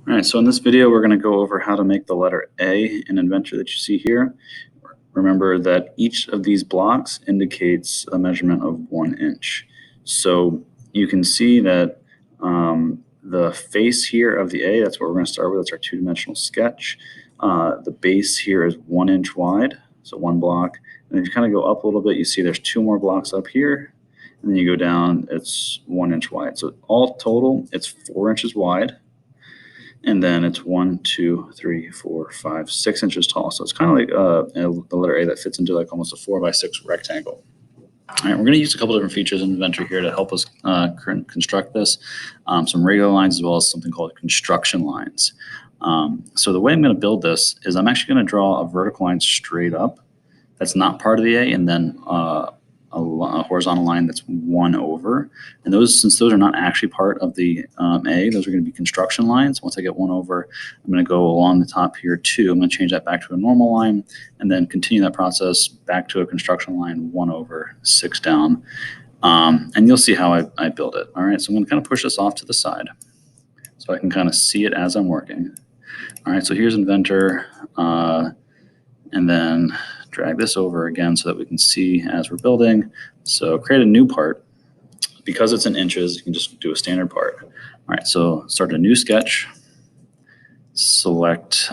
All right, so in this video, we're going to go over how to make the letter A in Inventor that you see here. Remember that each of these blocks indicates a measurement of 1 inch. So you can see that the face here of the A, that's what we're going to start with. That's our two-dimensional sketch. The base here is 1 inch wide, so one block. And if you kind of go up a little bit, you see there's 2 more blocks up here. And then you go down, it's 1 inch wide. So all total, it's 4 inches wide. And then it's 1, 2, 3, 4, 5, 6 inches tall. So it's kind of like the letter A that fits into like almost a 4x6 rectangle. All right, we're going to use a couple different features in Inventor here to help us construct this. Some regular lines as well as something called construction lines. So the way I'm going to build this is I'm actually going to draw a vertical line straight up. That's not part of the A, and then a horizontal line that's 1 over. And those, since those are not actually part of the A, those are going to be construction lines. Once I get 1 over, I'm going to go along the top here too. I'm going to change that back to a normal line and then continue that process back to a construction line 1 over, 6 down. And you'll see how I build it. All right, so I'm going to kind of push this off to the side so I can kind of see it as I'm working. All right, so here's Inventor, and then drag this over again so that we can see as we're building. So create a new part. Because it's in inches, you can just do a standard part. All right, so start a new sketch. Select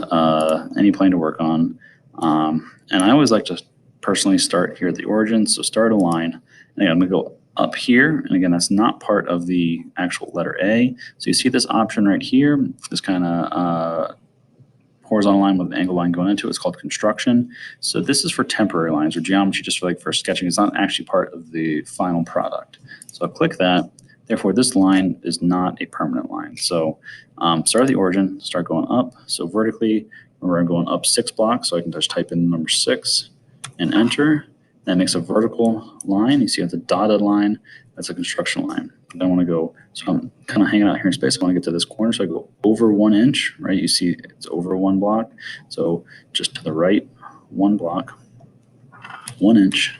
any plane to work on. And I always like to personally start here at the origin. So start a line. And again, I'm going to go up here. And again, that's not part of the actual letter A. So you see this option right here, this kind of horizontal line with an angle line going into it. It's called construction. So this is for temporary lines or geometry, just for sketching. It's not actually part of the final product. So I'll click that. Therefore, this line is not a permanent line. So start at the origin, start going up. So vertically, we're going up 6 blocks. So I can just type in number 6 and enter. That makes a vertical line. You see it's a dotted line. That's a construction line. I want to go, so I'm kind of hanging out here in space. I want to get to this corner. So I go over 1 inch, right? You see it's over 1 block. So just to the right, 1 block, 1 inch.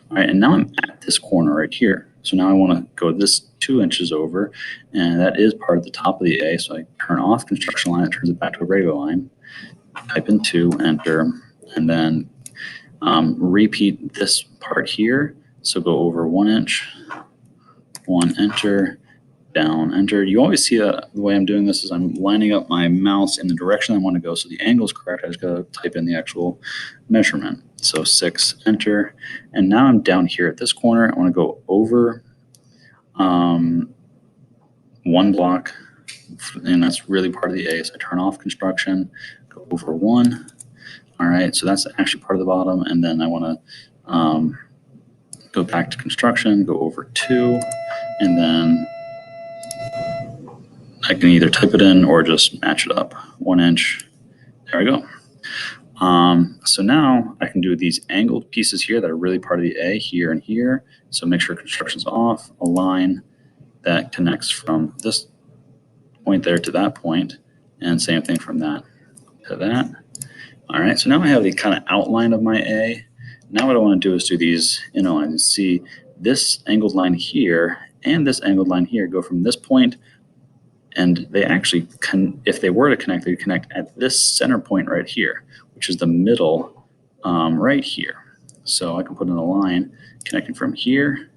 All right, and now I'm at this corner right here. So now I want to go this 2 inches over, and that is part of the top of the A. So I turn off construction line. It turns it back to a regular line. Type in 2, enter, and then repeat this part here. So go over 1 inch, 1, enter, down, enter. You always see that the way I'm doing this is I'm lining up my mouse in the direction I want to go. So the angle is correct. I just got to type in the actual measurement. So 6, enter. And now I'm down here at this corner. I want to go over 1 block, and that's really part of the A. So I turn off construction, go over 1. All right, so that's actually part of the bottom. And then I want to go back to construction, go over 2, and then I can either type it in or just match it up. 1 inch. There we go. So now I can do these angled pieces here that are really part of the A, here and here. So make sure construction's off, a line that connects from this point there to that point, and same thing from that to that. All right, so now I have the kind of outline of my A. Now what I want to do is do these inner lines and see this angled line here and this angled line here go from this point, and they actually if they were to connect, they would connect at this center point right here, which is the middle right here. So I can put in a line connecting from here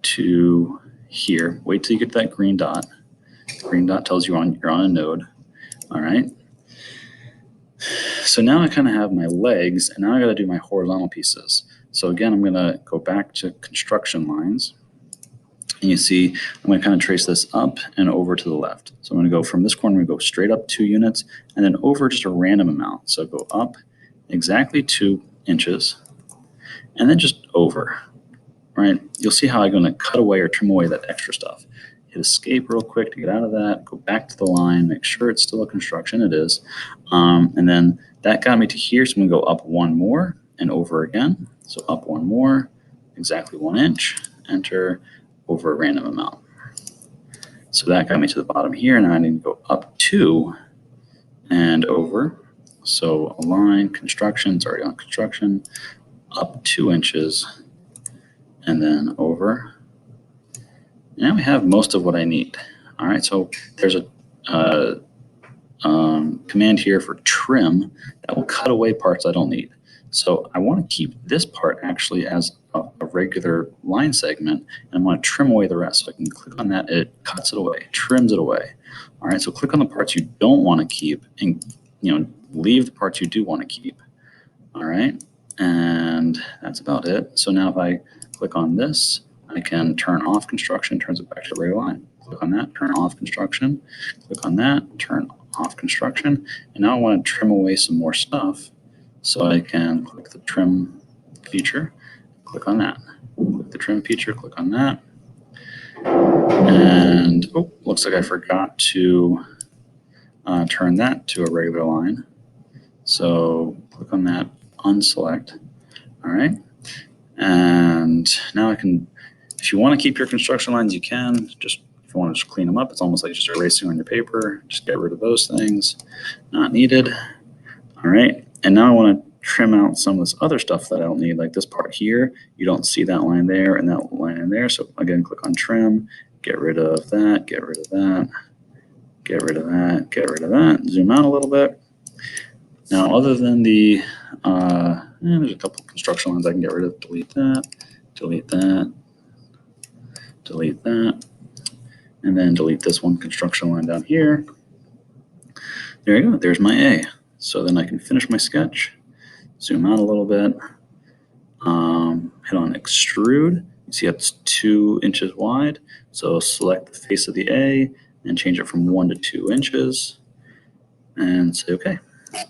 to here. Wait till you get that green dot. The green dot tells you you're on a node. All right. So now I kind of have my legs, and now I got to do my horizontal pieces. So again, I'm going to go back to construction lines. And you see, I'm going to kind of trace this up and over to the left. So I'm going to go from this corner, I'm going to go straight up 2 units, and then over just a random amount. So go up exactly 2 inches, and then just over, right? You'll see how I'm going to cut away or trim away that extra stuff. Hit escape real quick to get out of that, go back to the line, make sure it's still a construction, it is. And then that got me to here, so I'm going to go up 1 more and over again. So up 1 more, exactly 1 inch, enter, over a random amount. So that got me to the bottom here. Now I need to go up 2 and over. So a line, construction, it's already on construction, up 2 inches, and then over. Now we have most of what I need. All right, so there's a command here for trim that will cut away parts I don't need. So I want to keep this part actually as a regular line segment, and I want to trim away the rest. So I can click on that, it cuts it away, trims it away. All right, so click on the parts you don't want to keep and leave the parts you do want to keep. All right, and that's about it. So now if I click on this, I can turn off construction, turns it back to a regular line. Click on that, turn off construction. Click on that, turn off construction. And now I want to trim away some more stuff. So I can click the trim feature, click on that. Click the trim feature, click on that. And oh, looks like I forgot to turn that to a regular line. So click on that, unselect. All right. And now I can, if you want to keep your construction lines, you can. Just if you want to just clean them up, it's almost like just erasing on your paper. Just get rid of those things. Not needed. All right. And now I want to trim out some of this other stuff that I don't need, like this part here. You don't see that line there and that line in there. So again, click on trim, get rid of that, get rid of that, get rid of that, get rid of that. Zoom out a little bit. Now, other than the, there's a couple construction lines I can get rid of. Delete that, delete that, delete that, and then delete this one construction line down here. There you go. There's my A. So then I can finish my sketch, zoom out a little bit, hit on extrude. You see it's 2 inches wide. So select the face of the A and change it from 1 to 2 inches and say OK.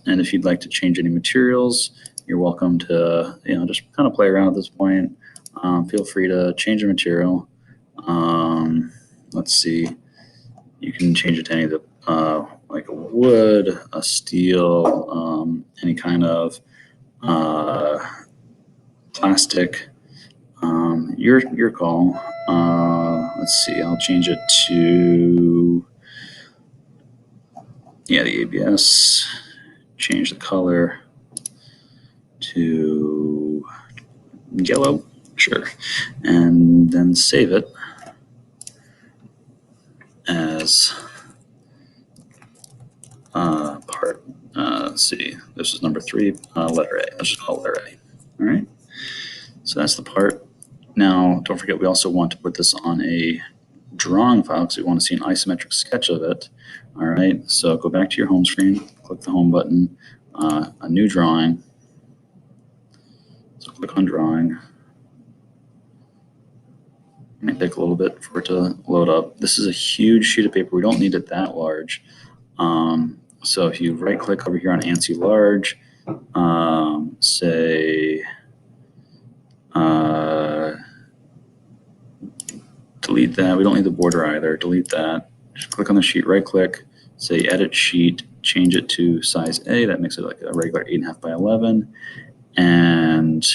And if you'd like to change any materials, you're welcome to just kind of play around at this point. Feel free to change the material. Let's see. You can change it to any of the like a wood, a steel, any kind of plastic. Your call. Let's see. I'll change it to the ABS. Change the color to yellow. Sure, and then save it as part. Let's see. This is number 3, letter A. Let's just call it letter A. All right. So that's the part. Now, don't forget, we also want to put this on a drawing file because we want to see an isometric sketch of it. All right. So go back to your home screen, click the home button, a new drawing. So click on drawing. It may take a little bit for it to load up. This is a huge sheet of paper. We don't need it that large. So if you right click over here on ANSI large, say delete that. We don't need the border either. Delete that. Just click on the sheet, right click, say edit sheet, change it to size A. That makes it like a regular 8.5 by 11. And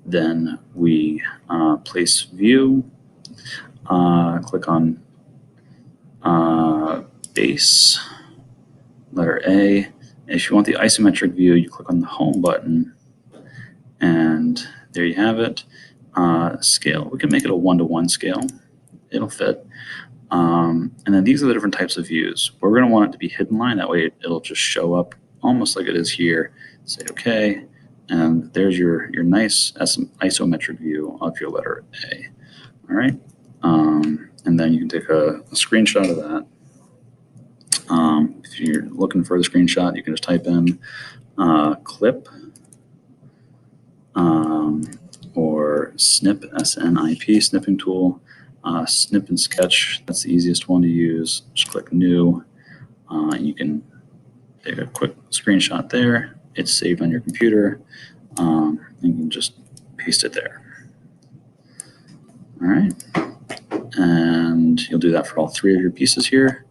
then we place view, click on base, letter A. If you want the isometric view, you click on the home button, and there you have it. Scale, we can make it a 1:1 scale. It'll fit. And then these are the different types of views. We're going to want it to be hidden line. That way it'll just show up almost like it is here. Say OK. And there's your nice isometric view of your letter A. All right. And then you can take a screenshot of that. If you're looking for the screenshot, you can just type in clip or snip, SNIP, snipping tool, snip and sketch. That's the easiest one to use. Just click new. You can take a quick screenshot there. It's saved on your computer. And you can just paste it there. All right. And you'll do that for all 3 of your pieces here,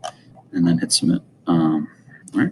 and then hit submit. All right.